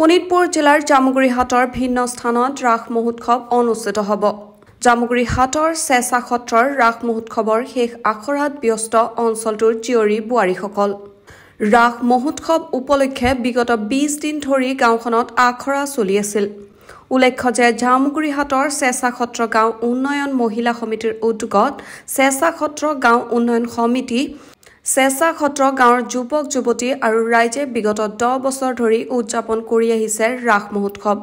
শোণিতপুৰ জিলাৰ জামুগুৰিহাটৰ ভিন্ন স্থানত ৰাস মহোৎসৱ অনুষ্ঠিত হ'ব। জামুগুৰিহাটৰ চেঁচা সত্ৰৰ ৰাস মহোৎসৱৰ শেষ আখৰাত ব্যস্ত অঞ্চলটোৰ জীয়ৰী বোৱাৰীসকল। ৰাস মহোৎসৱ উপলক্ষে বিগত 20 দিন ধৰি গাঁওখনত আখৰা চলি আছিল। উল্লেখ্য যে জামুগুৰিহাটৰ চেঁচা সত্ৰ গাঁও উন্নয়ন মহিলা সমিতিৰ উদ্যোগত চেঁচা সত্ৰ গাঁও উন্নয়ন সমিতি, চেঁচা সত্ৰ গাঁৱৰ যুৱক যুৱতী আৰু ৰাইজে বিগত 10 বছৰ ধৰি উদযাপন কৰি আহিছে ৰাস মহোৎসৱ।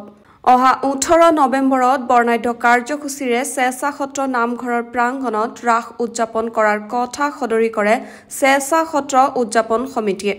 অহা 18 নৱেম্বৰত বৰ্ণাঢ্য কাৰ্যসূচীৰে চেঁচা সত্ৰ নামঘৰৰ প্ৰাংগণত ৰাস উদযাপন কৰাৰ কথা সদৰি কৰে চেঁচা সত্ৰ উদযাপন সমিতিয়ে।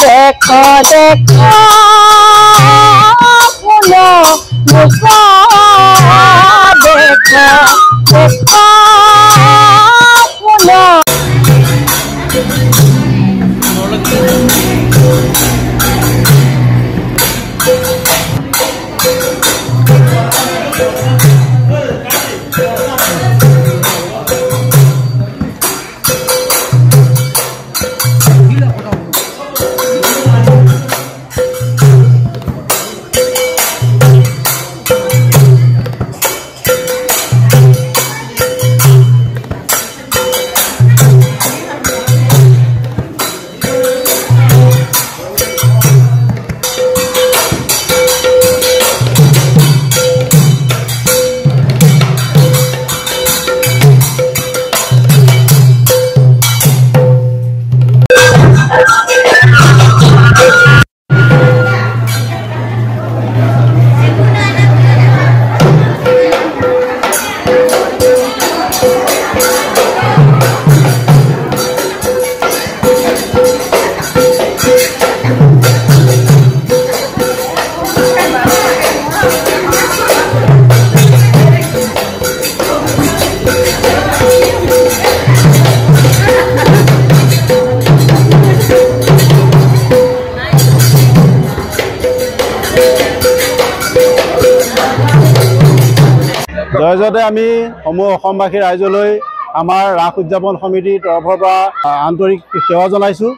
देखो देखो फूलो मुसा देखो देखो फूलो মাজতে আমি সমূহ অসমবাসী ৰাইজলৈ আমাৰ ৰাস উদযাপন সমিতিৰ তৰফৰ পৰা আন্তৰিক সেৱা জনাইছোঁ।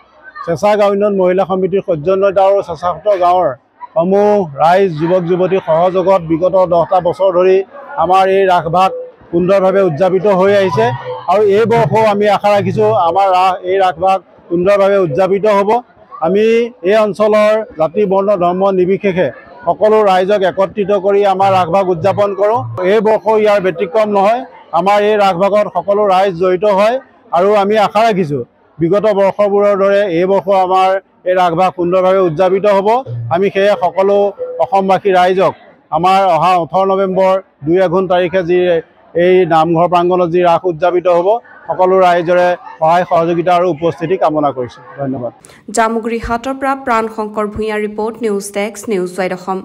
চেঁচা গাঁও উন্নয়ন মহিলা সমিতিৰ সৌজন্যতা আৰু চেঁচাসত্ৰ গাঁৱৰ সমূহ ৰাইজ যুৱক যুৱতীৰ সহযোগত বিগত 10টা বছৰ ধৰি আমাৰ এই ৰাসভাগ সুন্দৰভাৱে উদযাপিত হৈ আহিছে আৰু এই বৰ্ষও আমি আশা ৰাখিছোঁ আমাৰ এই ৰাসভাগ সুন্দৰভাৱে উদযাপিত হ'ব। আমি এই অঞ্চলৰ জাতি বৰ্ণ ধৰ্ম নিৰ্বিশেষে সকলো ৰাইজক একত্ৰিত কৰি আমাৰ ৰাসভাগ উদযাপন কৰোঁ। এই বৰ্ষও ইয়াৰ ব্যতিক্ৰম নহয়। আমাৰ এই ৰাসভাগত সকলো ৰাইজ জড়িত হয় আৰু আমি আশা ৰাখিছোঁ বিগত বৰ্ষবোৰৰ দৰে এই বৰ্ষ আমাৰ এই ৰাসভাগ সুন্দৰভাৱে উদযাপিত হ'ব। আমি সেয়ে সকলো অসমবাসী ৰাইজক আমাৰ অহা 18 নৱেম্বৰ 2-1 তাৰিখে যি এই নামঘৰ প্ৰাংগণত যি ৰাস উদযাপিত হ'ব সকলো ৰাইজৰে সহায় সহযোগিতা আৰু উপস্থিতি কামনা কৰিছোঁ। ধন্যবাদ। জামুগুৰি হাটৰ পৰা প্ৰাণ শংকৰ ভূঞাৰ report, news desk, news 2 Assam.